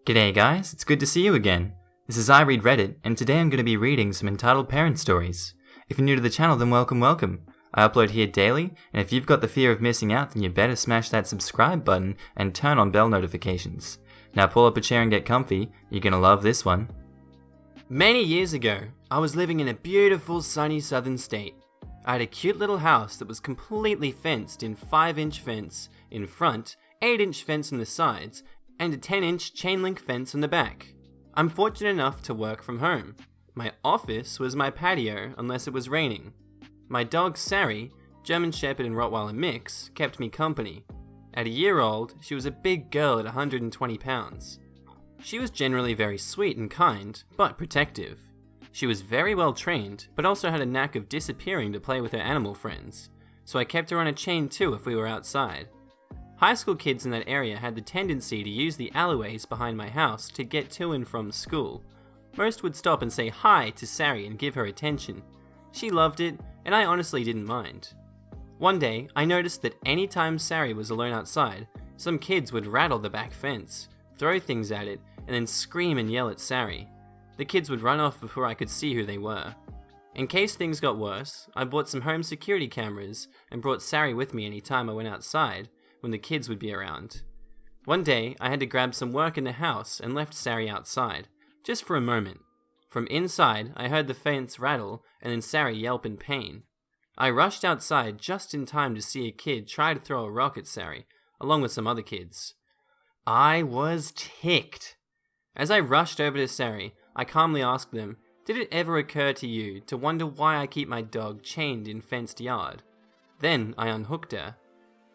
G'day guys, it's good to see you again. This is I Read Reddit, and today I'm going to be reading some Entitled Parent stories. If you're new to the channel, then welcome. I upload here daily, and if you've got the fear of missing out, then you better smash that subscribe button and turn on bell notifications. Now pull up a chair and get comfy, you're going to love this one. Many years ago, I was living in a beautiful sunny southern state. I had a cute little house that was completely fenced in 5-inch fence in front, 8-inch fence on the sides, and a 10-inch chain link fence on the back. I'm fortunate enough to work from home. My office was my patio unless it was raining. My dog Sari, German Shepherd and Rottweiler mix, kept me company. At a year old, she was a big girl at 120 pounds. She was generally very sweet and kind, but protective. She was very well trained, but also had a knack of disappearing to play with her animal friends, so I kept her on a chain too if we were outside. High school kids in that area had the tendency to use the alleyways behind my house to get to and from school. Most would stop and say hi to Sari and give her attention. She loved it, and I honestly didn't mind. One day, I noticed that any time Sari was alone outside, some kids would rattle the back fence, throw things at it, and then scream and yell at Sari. The kids would run off before I could see who they were. In case things got worse, I bought some home security cameras and brought Sari with me any time I went outside, when the kids would be around. One day, I had to grab some work in the house and left Sari outside, just for a moment. From inside, I heard the fence rattle and then Sari yelp in pain. I rushed outside just in time to see a kid try to throw a rock at Sari, along with some other kids. I was ticked. As I rushed over to Sari, I calmly asked them, "Did it ever occur to you to wonder why I keep my dog chained in fenced yard?" Then I unhooked her.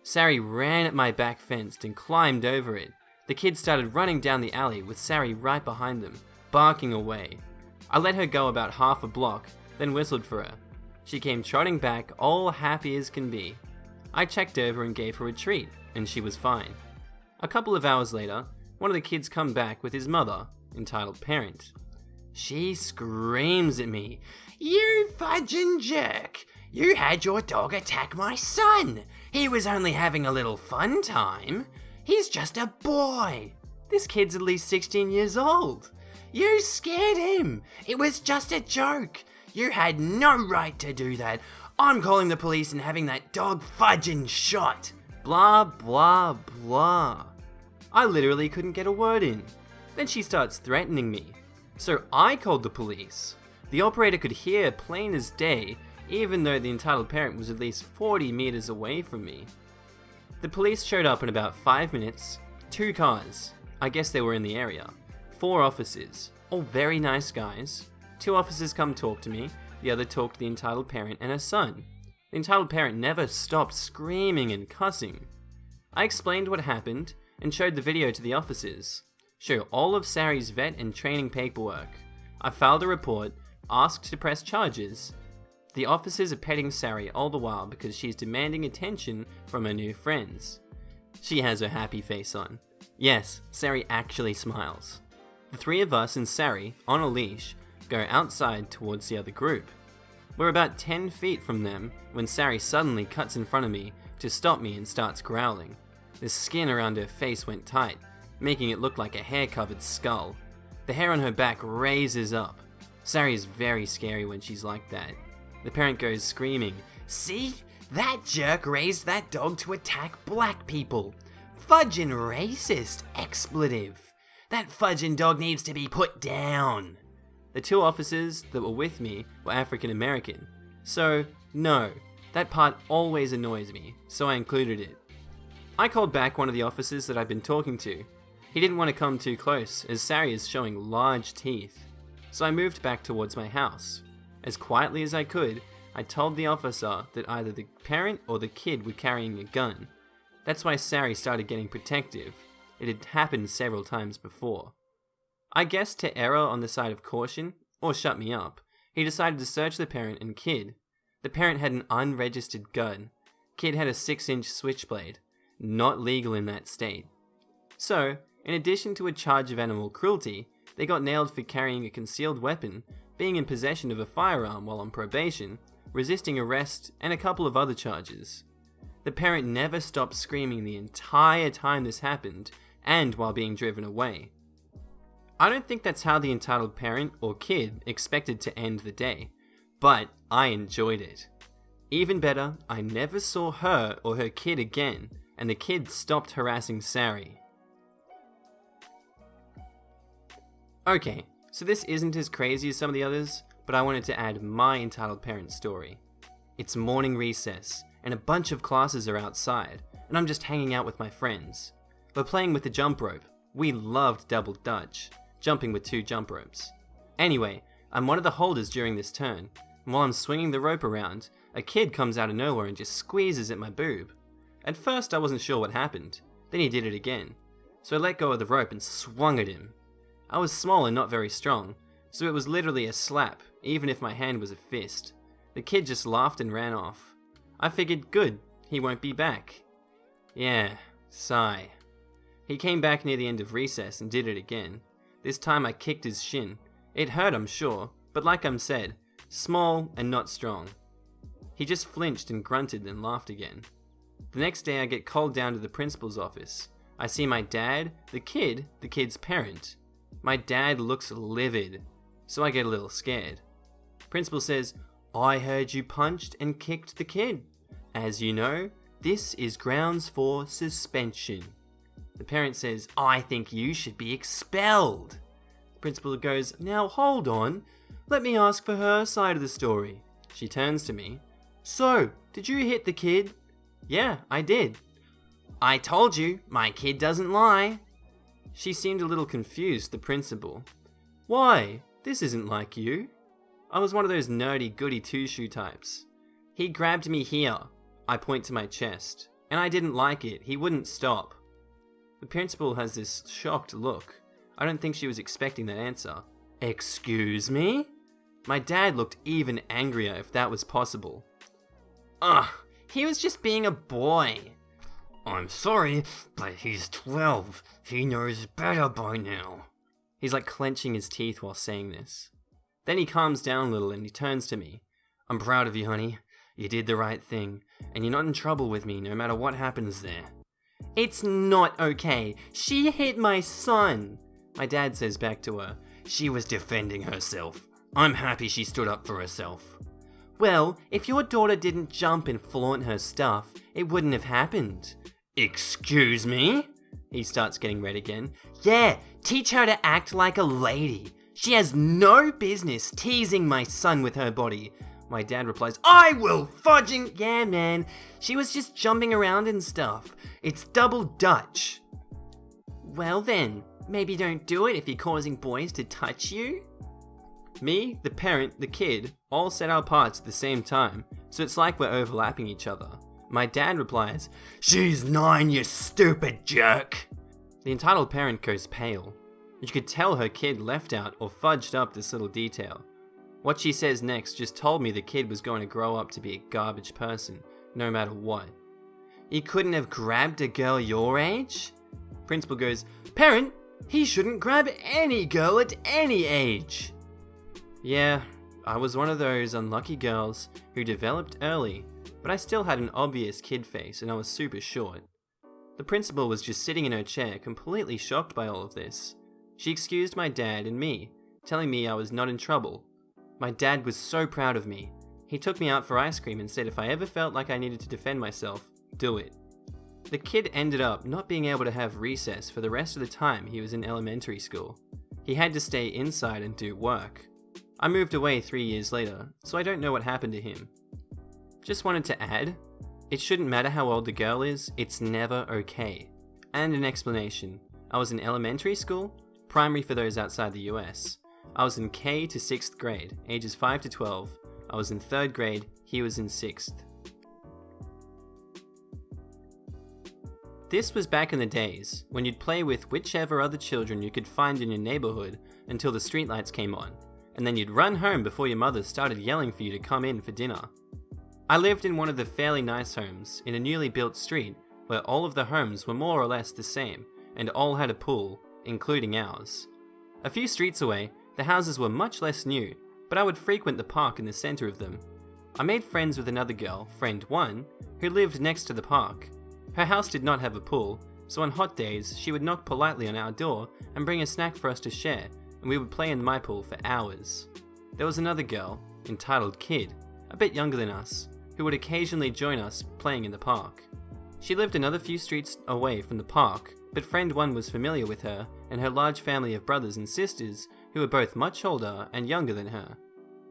Sari ran at my back fence and climbed over it. The kids started running down the alley with Sari right behind them, barking away. I let her go about half a block, then whistled for her. She came trotting back, all happy as can be. I checked over and gave her a treat, and she was fine. A couple of hours later, one of the kids come back with his mother, entitled parent. She screams at me, "You fudging jerk! You had your dog attack my son! He was only having a little fun time. He's just a boy. This kid's at least 16 years old. You scared him. It was just a joke. You had no right to do that. I'm calling the police and having that dog fudging shot." Blah, blah, blah. I literally couldn't get a word in. Then she starts threatening me. So I called the police. The operator could hear plain as day, even though the entitled parent was at least 40 meters away from me. The police showed up in about 5 minutes, 2 cars. I guess they were in the area. 4 officers, all very nice guys. 2 officers come talk to me, the other talked to the entitled parent and her son. The entitled parent never stopped screaming and cussing. I explained what happened and showed the video to the officers. Show all of Sari's vet and training paperwork. I filed a report, asked to press charges. The officers are petting Sari all the while because she's demanding attention from her new friends. She has her happy face on. Yes, Sari actually smiles. The 3 of us and Sari, on a leash, go outside towards the other group. We're about 10 feet from them when Sari suddenly cuts in front of me to stop me and starts growling. The skin around her face went tight, making it look like a hair-covered skull. The hair on her back raises up. Sari is very scary when she's like that. The parent goes screaming, "See? That jerk raised that dog to attack black people. Fudgin' racist, expletive. That fudgin' dog needs to be put down." The 2 officers that were with me were African American. So, no, that part always annoys me, so I included it. I called back one of the officers that I'd been talking to. He didn't want to come too close, as Sari is showing large teeth. So I moved back towards my house. As quietly as I could, I told the officer that either the parent or the kid were carrying a gun. That's why Sari started getting protective. It had happened several times before. I guess to err on the side of caution, or shut me up, he decided to search the parent and kid. The parent had an unregistered gun. Kid had a 6-inch switchblade, not legal in that state. So, in addition to a charge of animal cruelty, they got nailed for carrying a concealed weapon, being in possession of a firearm while on probation, resisting arrest, and a couple of other charges. The parent never stopped screaming the entire time this happened, and while being driven away. I don't think that's how the entitled parent or kid expected to end the day, but I enjoyed it. Even better, I never saw her or her kid again, and the kid stopped harassing Sari. Okay, so this isn't as crazy as some of the others, but I wanted to add my entitled parent story. It's morning recess, and a bunch of classes are outside, and I'm just hanging out with my friends. We're playing with the jump rope. We loved double dutch, jumping with 2 jump ropes. Anyway, I'm one of the holders during this turn, and while I'm swinging the rope around, a kid comes out of nowhere and just squeezes at my boob. At first I wasn't sure what happened, then he did it again. So I let go of the rope and swung at him. I was small and not very strong, so it was literally a slap, even if my hand was a fist. The kid just laughed and ran off. I figured, good, he won't be back. Yeah, sigh. He came back near the end of recess and did it again. This time I kicked his shin. It hurt, I'm sure, but like I'm said, small and not strong. He just flinched and grunted and laughed again. The next day I get called down to the principal's office. I see my dad, the kid's parent. My dad looks livid, so I get a little scared. Principal says, I heard you punched and kicked the kid. As you know, this is grounds for suspension. The parent says, I think you should be expelled. The principal goes, now hold on, let me ask for her side of the story. She turns to me. So, did you hit the kid? Yeah, I did. I told you, my kid doesn't lie. She seemed a little confused, the principal. Why? This isn't like you. I was one of those nerdy goody two-shoe types. He grabbed me here. I point to my chest. And I didn't like it. He wouldn't stop. The principal has this shocked look. I don't think she was expecting that answer. Excuse me? My dad looked even angrier if that was possible. Ugh, he was just being a boy. I'm sorry, but he's 12. He knows better by now. He's like clenching his teeth while saying this. Then he calms down a little and he turns to me. I'm proud of you, honey. You did the right thing, and you're not in trouble with me no matter what happens there. It's not okay. She hit my son. My dad says back to her, she was defending herself. I'm happy she stood up for herself. Well, if your daughter didn't jump and flaunt her stuff, it wouldn't have happened. Excuse me? He starts getting red again. Yeah, teach her to act like a lady. She has no business teasing my son with her body. My dad replies, I will fudging... Yeah, man, she was just jumping around and stuff. It's double dutch. Well then, maybe don't do it if you're causing boys to touch you. Me, the parent, the kid, all said our parts at the same time, so it's like we're overlapping each other. My dad replies, she's 9, you stupid jerk. The entitled parent goes pale. You could tell her kid left out or fudged up this little detail. What she says next just told me the kid was going to grow up to be a garbage person, no matter what. You couldn't have grabbed a girl your age? Principal goes, parent, he shouldn't grab any girl at any age. Yeah, I was one of those unlucky girls who developed early, but I still had an obvious kid face and I was super short. The principal was just sitting in her chair, completely shocked by all of this. She excused my dad and me, telling me I was not in trouble. My dad was so proud of me. He took me out for ice cream and said if I ever felt like I needed to defend myself, do it. The kid ended up not being able to have recess for the rest of the time he was in elementary school. He had to stay inside and do work. I moved away 3 years later, so I don't know what happened to him. Just wanted to add, it shouldn't matter how old the girl is, it's never okay. And an explanation. I was in elementary school, primary for those outside the US. I was in K to 6th grade, ages 5 to 12. I was in 3rd grade, he was in 6th. This was back in the days, when you'd play with whichever other children you could find in your neighborhood until the streetlights came on, and then you'd run home before your mother started yelling for you to come in for dinner. I lived in one of the fairly nice homes in a newly built street where all of the homes were more or less the same and all had a pool, including ours. A few streets away, the houses were much less new, but I would frequent the park in the center of them. I made friends with another girl, friend 1, who lived next to the park. Her house did not have a pool, so on hot days she would knock politely on our door and bring a snack for us to share, and we would play in my pool for hours. There was another girl, entitled Kid, a bit younger than us, who would occasionally join us playing in the park. She lived another few streets away from the park, but friend 1 was familiar with her and her large family of brothers and sisters who were both much older and younger than her.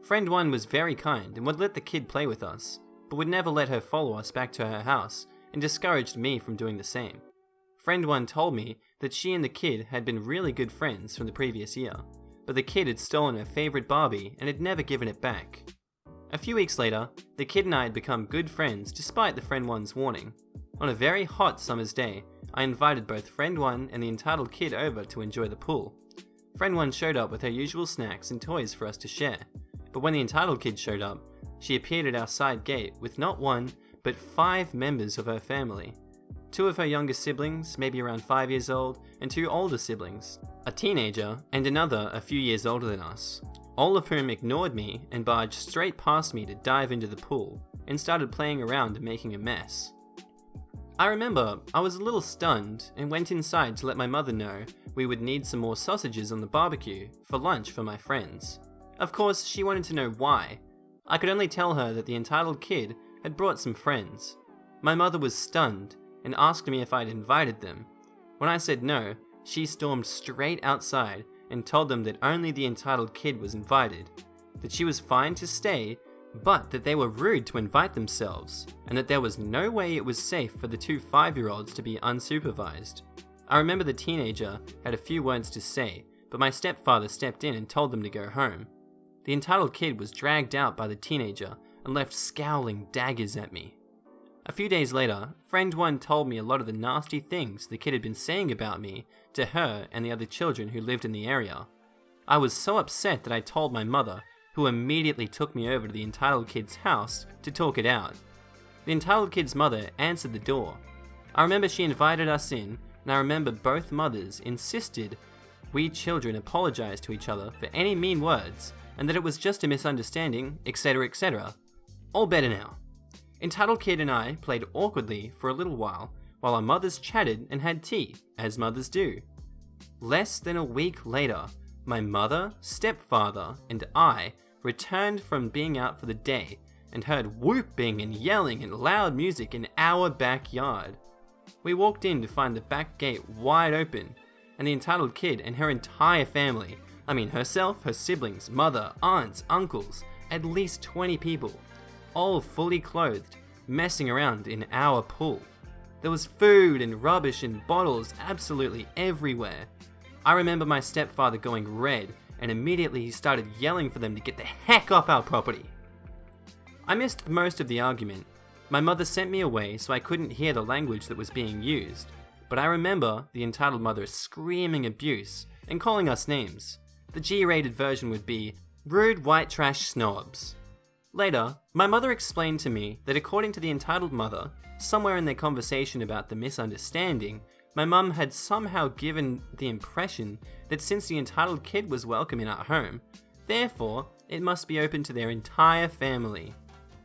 Friend 1 was very kind and would let the kid play with us, but would never let her follow us back to her house and discouraged me from doing the same. Friend 1 told me that she and the kid had been really good friends from the previous year, but the kid had stolen her favorite Barbie and had never given it back. A few weeks later, the kid and I had become good friends despite the friend 1's warning. On a very hot summer's day, I invited both friend 1 and the entitled kid over to enjoy the pool. Friend 1 showed up with her usual snacks and toys for us to share, but when the entitled kid showed up, she appeared at our side gate with not 1, but 5 members of her family. 2 of her younger siblings, maybe around 5 years old, and 2 older siblings, a teenager and another a few years older than us, all of whom ignored me and barged straight past me to dive into the pool and started playing around and making a mess. I remember I was a little stunned and went inside to let my mother know we would need some more sausages on the barbecue for lunch for my friends. Of course, she wanted to know why. I could only tell her that the entitled kid had brought some friends. My mother was stunned and asked me if I'd invited them. When I said no, she stormed straight outside and told them that only the entitled kid was invited, that she was fine to stay, but that they were rude to invite themselves, and that there was no way it was safe for the 2 5-year-olds to be unsupervised. I remember the teenager had a few words to say, but my stepfather stepped in and told them to go home. The entitled kid was dragged out by the teenager and left scowling daggers at me. A few days later, friend 1 told me a lot of the nasty things the kid had been saying about me to her and the other children who lived in the area. I was so upset that I told my mother, who immediately took me over to the entitled kid's house to talk it out. The entitled kid's mother answered the door. I remember she invited us in, and I remember both mothers insisted we children apologize to each other for any mean words and that it was just a misunderstanding, etc., etc. All better now. Entitled Kid and I played awkwardly for a little while our mothers chatted and had tea, as mothers do. Less than a week later, my mother, stepfather, and I returned from being out for the day and heard whooping and yelling and loud music in our backyard. We walked in to find the back gate wide open, and the entitled kid and her entire family, I mean herself, her siblings, mother, aunts, uncles, at least 20 people, all fully clothed, messing around in our pool. There was food and rubbish and bottles absolutely everywhere. I remember my stepfather going red, and immediately he started yelling for them to get the heck off our property. I missed most of the argument. My mother sent me away so I couldn't hear the language that was being used, but I remember the entitled mother screaming abuse and calling us names. The G-rated version would be rude white trash snobs. Later, my mother explained to me that according to the entitled mother, somewhere in their conversation about the misunderstanding, my mum had somehow given the impression that since the entitled kid was welcome in our home, therefore it must be open to their entire family.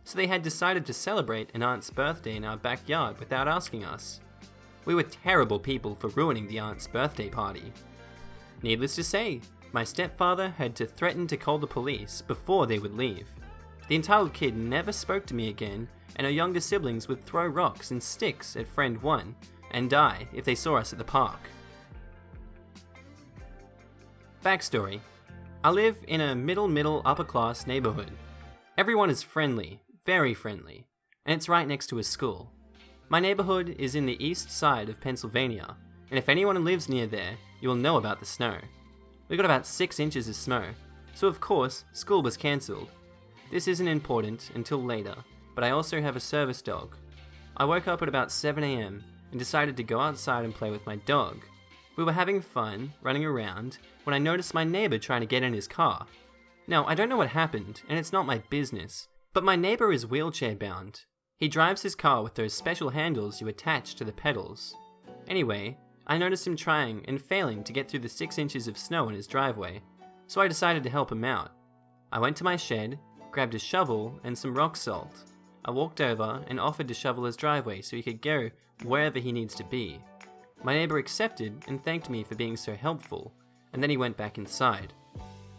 So they had decided to celebrate an aunt's birthday in our backyard without asking us. We were terrible people for ruining the aunt's birthday party. Needless to say, my stepfather had to threaten to call the police before they would leave. The entitled kid never spoke to me again, and her younger siblings would throw rocks and sticks at friend 1 and die if they saw us at the park. Backstory. I live in a middle upper class neighborhood. Everyone is friendly, very friendly, and it's right next to a school. My neighborhood is in the east side of Pennsylvania, and if anyone lives near there, you will know about the snow. We got about 6 inches of snow, so of course, school was cancelled. This isn't important until later, but I also have a service dog. I woke up at about 7 AM and decided to go outside and play with my dog. We were having fun, running around, when I noticed my neighbor trying to get in his car. Now, I don't know what happened, and it's not my business, but my neighbor is wheelchair bound. He drives his car with those special handles you attach to the pedals. Anyway, I noticed him trying and failing to get through the 6 inches of snow in his driveway, so I decided to help him out. I went to my shed, grabbed a shovel and some rock salt. I walked over and offered to shovel his driveway so he could go wherever he needs to be. My neighbour accepted and thanked me for being so helpful, and then he went back inside.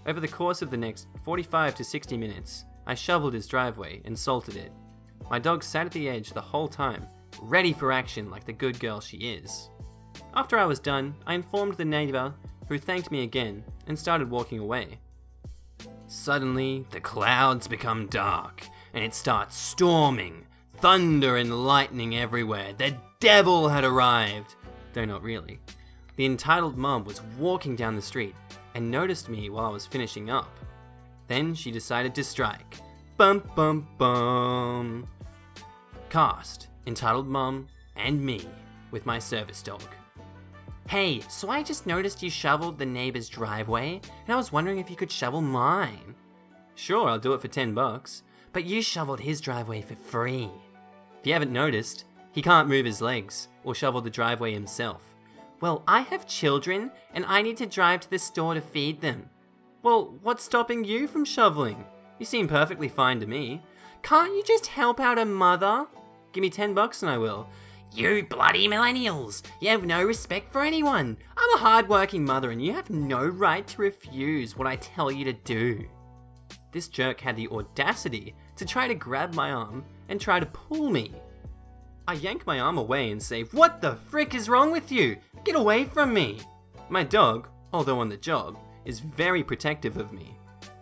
Over the course of the next 45 to 60 minutes, I shoveled his driveway and salted it. My dog sat at the edge the whole time, ready for action like the good girl she is. After I was done, I informed the neighbour, who thanked me again and started walking away. Suddenly, the clouds become dark, and it starts storming. Thunder and lightning everywhere. The devil had arrived. Though not really. The entitled mum was walking down the street and noticed me while I was finishing up. Then she decided to strike. Bum bum bum. Cast, entitled mum, and me, with my service dog. Hey, so I just noticed you shoveled the neighbor's driveway, and I was wondering if you could shovel mine. Sure, I'll do it for $10. But you shoveled his driveway for free. If you haven't noticed, he can't move his legs or shovel the driveway himself. Well, I have children, and I need to drive to the store to feed them. Well, what's stopping you from shoveling? You seem perfectly fine to me. Can't you just help out a mother? Give me $10 and I will. You bloody millennials! You have no respect for anyone! I'm a hard-working mother and you have no right to refuse what I tell you to do. This jerk had the audacity to try to grab my arm and try to pull me. I yank my arm away and say, "What the frick is wrong with you? Get away from me!" My dog, although on the job, is very protective of me.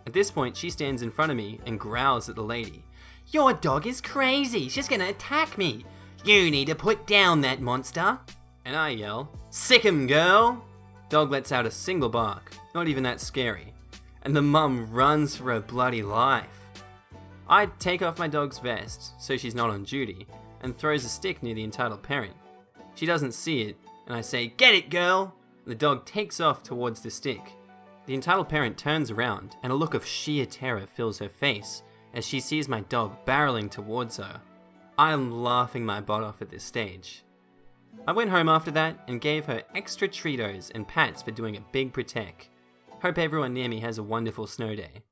At this point, she stands in front of me and growls at the lady. "Your dog is crazy! She's gonna attack me! You need to put down that monster!" And I yell, "Sick 'em, girl!" Dog lets out a single bark, not even that scary, and the mum runs for her bloody life. I take off my dog's vest, so she's not on duty, and throws a stick near the entitled parent. She doesn't see it, and I say, "Get it, girl!" The dog takes off towards the stick. The entitled parent turns around, and a look of sheer terror fills her face as she sees my dog barreling towards her. I'm laughing my butt off at this stage. I went home after that and gave her extra Treatos and pats for doing a big protect. Hope everyone near me has a wonderful snow day.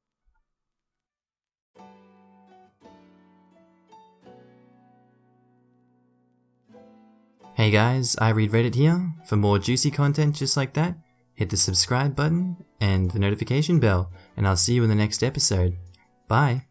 Hey guys, I read Reddit here. For more juicy content just like that, hit the subscribe button and the notification bell, and I'll see you in the next episode. Bye.